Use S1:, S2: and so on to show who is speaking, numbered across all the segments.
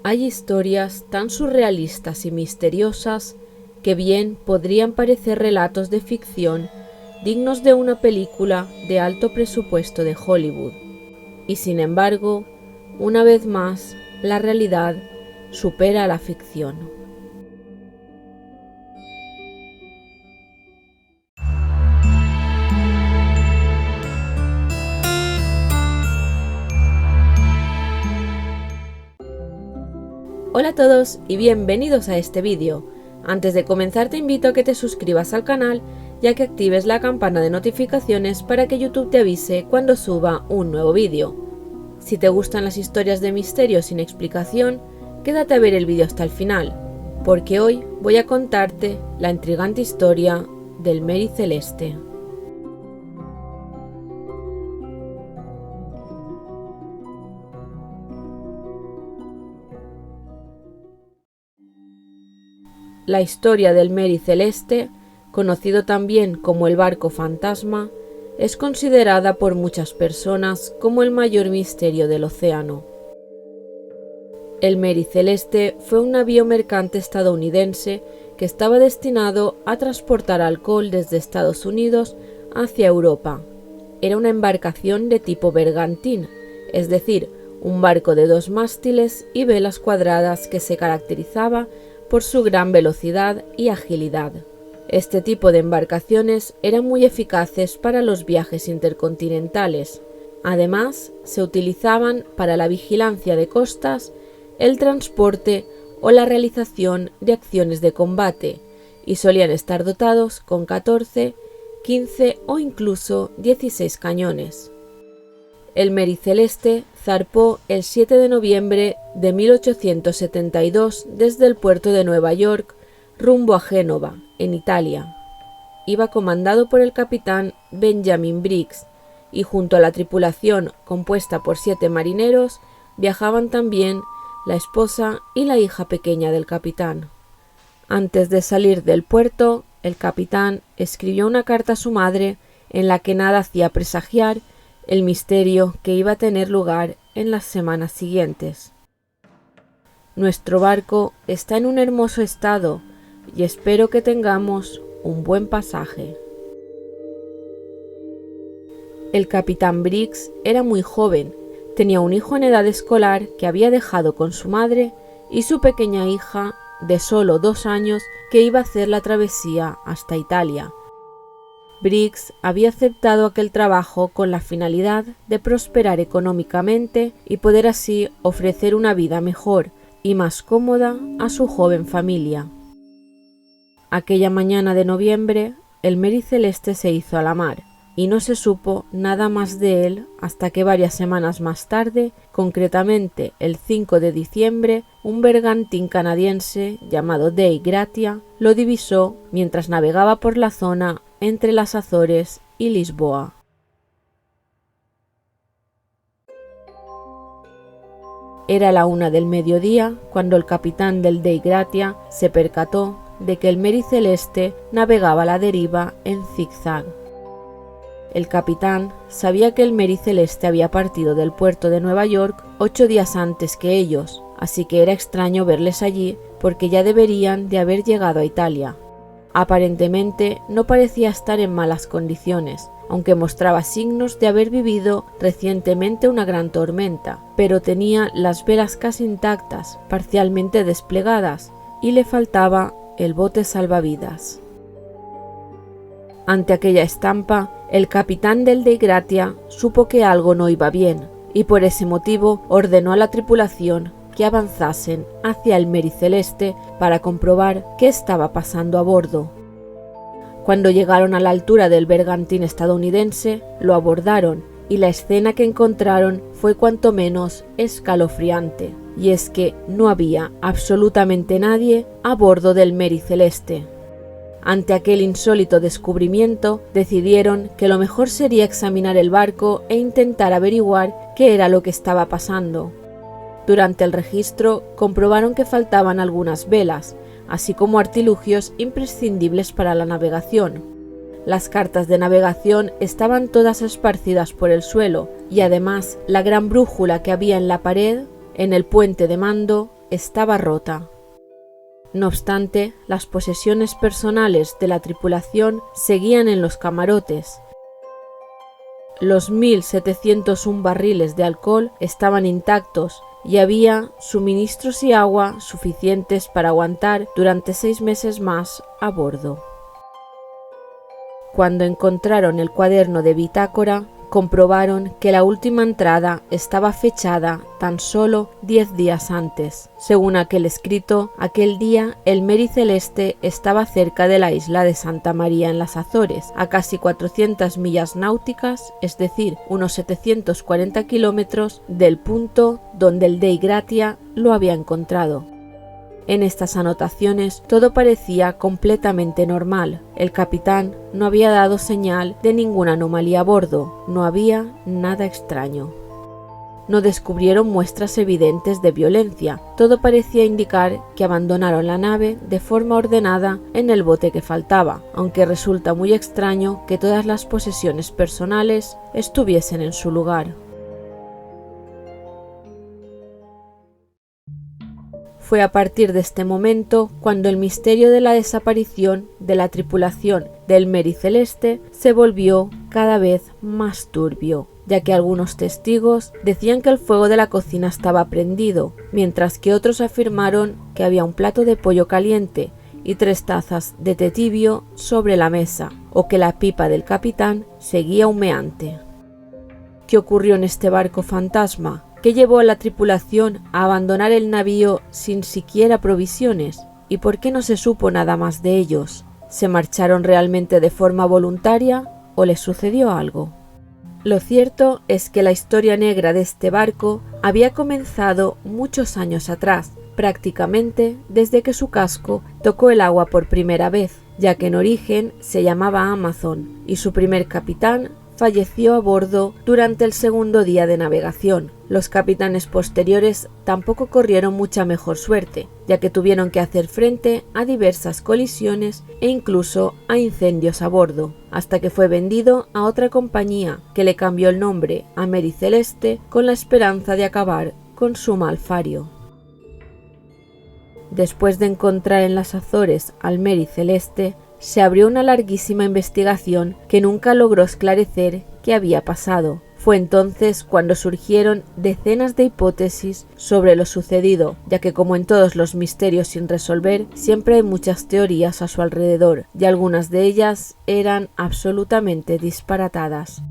S1: Hay historias tan surrealistas y misteriosas que bien podrían parecer relatos de ficción dignos de una película de alto presupuesto de Hollywood. Y sin embargo, una vez más, la realidad supera a la ficción. Hola a todos y bienvenidos a este vídeo. Antes de comenzar te invito a que te suscribas al canal y a que actives la campana de notificaciones para que YouTube te avise cuando suba un nuevo vídeo. Si te gustan las historias de misterio sin explicación, quédate a ver el vídeo hasta el final, porque hoy voy a contarte la intrigante historia del Mary Celeste. La historia del Mary Celeste, conocido también como el barco fantasma, es considerada por muchas personas como el mayor misterio del océano. El Mary Celeste fue un navío mercante estadounidense que estaba destinado a transportar alcohol desde Estados Unidos hacia Europa. Era una embarcación de tipo bergantín, es decir, un barco de 2 mástiles y velas cuadradas que se caracterizaba por su gran velocidad y agilidad. Este tipo de embarcaciones eran muy eficaces para los viajes intercontinentales. Además, se utilizaban para la vigilancia de costas, el transporte o la realización de acciones de combate, y solían estar dotados con 14, 15 o incluso 16 cañones. El Mary Celeste zarpó el 7 de noviembre de 1872 desde el puerto de Nueva York rumbo a Génova, en Italia. Iba comandado por el capitán Benjamin Briggs y junto a la tripulación compuesta por 7 marineros viajaban también la esposa y la hija pequeña del capitán. Antes de salir del puerto, el capitán escribió una carta a su madre en la que nada hacía presagiar el misterio que iba a tener lugar en las semanas siguientes. Nuestro barco está en un hermoso estado y espero que tengamos un buen pasaje. El capitán Briggs era muy joven, tenía un hijo en edad escolar que había dejado con su madre y su pequeña hija de solo 2 años que iba a hacer la travesía hasta Italia. Briggs había aceptado aquel trabajo con la finalidad de prosperar económicamente y poder así ofrecer una vida mejor y más cómoda a su joven familia. Aquella mañana de noviembre, el Mary Celeste se hizo a la mar y no se supo nada más de él hasta que varias semanas más tarde, concretamente el 5 de diciembre, un bergantín canadiense llamado Dei Gratia lo divisó mientras navegaba por la zona entre las Azores y Lisboa. Era la 1 del mediodía cuando el capitán del Dei Gratia se percató de que el Mary Celeste navegaba a la deriva en zigzag. El capitán sabía que el Mary Celeste había partido del puerto de Nueva York 8 días antes que ellos, así que era extraño verles allí porque ya deberían de haber llegado a Italia. Aparentemente no parecía estar en malas condiciones, aunque mostraba signos de haber vivido recientemente una gran tormenta, pero tenía las velas casi intactas, parcialmente desplegadas, y le faltaba el bote salvavidas. Ante aquella estampa, el capitán del Dei Gratia supo que algo no iba bien, y por ese motivo ordenó a la tripulación que avanzasen hacia el Mary Celeste para comprobar qué estaba pasando a bordo. Cuando llegaron a la altura del bergantín estadounidense, lo abordaron y la escena que encontraron fue cuanto menos escalofriante, y es que no había absolutamente nadie a bordo del Mary Celeste. Ante aquel insólito descubrimiento, decidieron que lo mejor sería examinar el barco e intentar averiguar qué era lo que estaba pasando. Durante el registro comprobaron que faltaban algunas velas, así como artilugios imprescindibles para la navegación. Las cartas de navegación estaban todas esparcidas por el suelo y además la gran brújula que había en la pared, en el puente de mando, estaba rota. No obstante, las posesiones personales de la tripulación seguían en los camarotes. Los 1.701 barriles de alcohol estaban intactos y había suministros y agua suficientes para aguantar durante 6 meses más a bordo. Cuando encontraron el cuaderno de bitácora, comprobaron que la última entrada estaba fechada tan solo 10 días antes. Según aquel escrito, aquel día el Mary Celeste estaba cerca de la isla de Santa María en las Azores, a casi 400 millas náuticas, es decir, unos 740 kilómetros del punto donde el Dei Gratia lo había encontrado. En estas anotaciones todo parecía completamente normal. El capitán no había dado señal de ninguna anomalía a bordo, no había nada extraño. No descubrieron muestras evidentes de violencia, todo parecía indicar que abandonaron la nave de forma ordenada en el bote que faltaba, aunque resulta muy extraño que todas las posesiones personales estuviesen en su lugar. Fue a partir de este momento cuando el misterio de la desaparición de la tripulación del Mary Celeste se volvió cada vez más turbio, ya que algunos testigos decían que el fuego de la cocina estaba prendido, mientras que otros afirmaron que había un plato de pollo caliente y 3 tazas de té tibio sobre la mesa, o que la pipa del capitán seguía humeante. ¿Qué ocurrió en este barco fantasma? ¿Qué llevó a la tripulación a abandonar el navío sin siquiera provisiones? ¿Y por qué no se supo nada más de ellos? ¿Se marcharon realmente de forma voluntaria o les sucedió algo? Lo cierto es que la historia negra de este barco había comenzado muchos años atrás, prácticamente desde que su casco tocó el agua por primera vez, ya que en origen se llamaba Amazon y su primer capitán falleció a bordo durante el segundo día de navegación. Los capitanes posteriores tampoco corrieron mucha mejor suerte, ya que tuvieron que hacer frente a diversas colisiones e incluso a incendios a bordo, hasta que fue vendido a otra compañía que le cambió el nombre a Mary Celeste con la esperanza de acabar con su malfario. Después de encontrar en las Azores al Mary Celeste, se abrió una larguísima investigación que nunca logró esclarecer qué había pasado. Fue entonces cuando surgieron decenas de hipótesis sobre lo sucedido, ya que como en todos los misterios sin resolver, siempre hay muchas teorías a su alrededor, y algunas de ellas eran absolutamente disparatadas.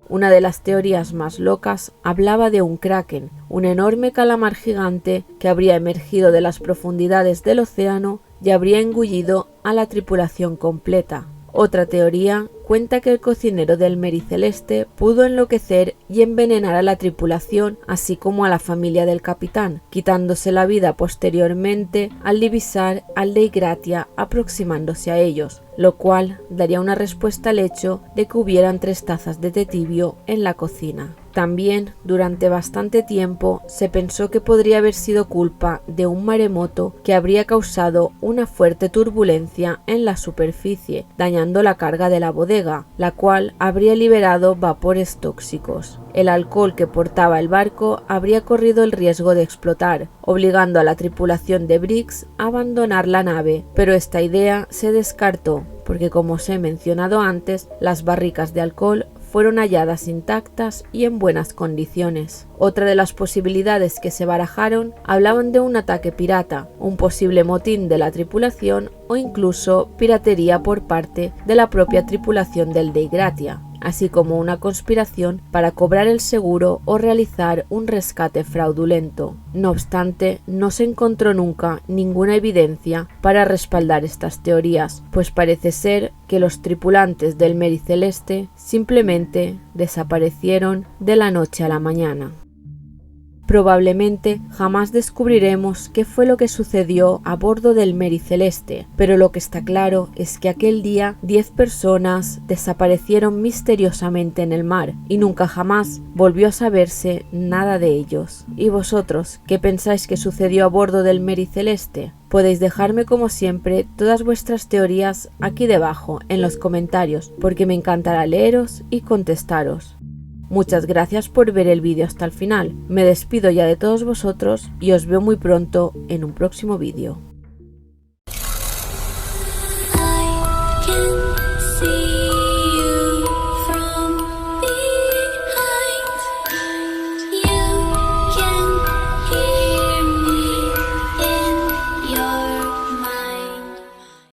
S1: Una de las teorías más locas hablaba de un kraken, un enorme calamar gigante que habría emergido de las profundidades del océano y habría engullido a la tripulación completa. Otra teoría cuenta que el cocinero del Mary Celeste pudo enloquecer y envenenar a la tripulación, así como a la familia del capitán, quitándose la vida posteriormente al divisar al Dei Gratia aproximándose a ellos, lo cual daría una respuesta al hecho de que hubieran 3 tazas de té tibio en la cocina. También, durante bastante tiempo, se pensó que podría haber sido culpa de un maremoto que habría causado una fuerte turbulencia en la superficie, dañando la carga de la bodega, la cual habría liberado vapores tóxicos. El alcohol que portaba el barco habría corrido el riesgo de explotar, obligando a la tripulación de Briggs a abandonar la nave, pero esta idea se descartó, porque como os he mencionado antes, las barricas de alcohol fueron halladas intactas y en buenas condiciones. Otra de las posibilidades que se barajaron hablaban de un ataque pirata, un posible motín de la tripulación o incluso piratería por parte de la propia tripulación del Dei Gratia, así como una conspiración para cobrar el seguro o realizar un rescate fraudulento. No obstante, no se encontró nunca ninguna evidencia para respaldar estas teorías, pues parece ser que los tripulantes del Mary Celeste simplemente desaparecieron de la noche a la mañana. Probablemente jamás descubriremos qué fue lo que sucedió a bordo del Mary Celeste, pero lo que está claro es que aquel día 10 personas desaparecieron misteriosamente en el mar y nunca jamás volvió a saberse nada de ellos. ¿Y vosotros qué pensáis que sucedió a bordo del Mary Celeste? Podéis dejarme como siempre todas vuestras teorías aquí debajo en los comentarios, porque me encantará leeros y contestaros. Muchas gracias por ver el vídeo hasta el final. Me despido ya de todos vosotros y os veo muy pronto en un próximo vídeo.
S2: I can see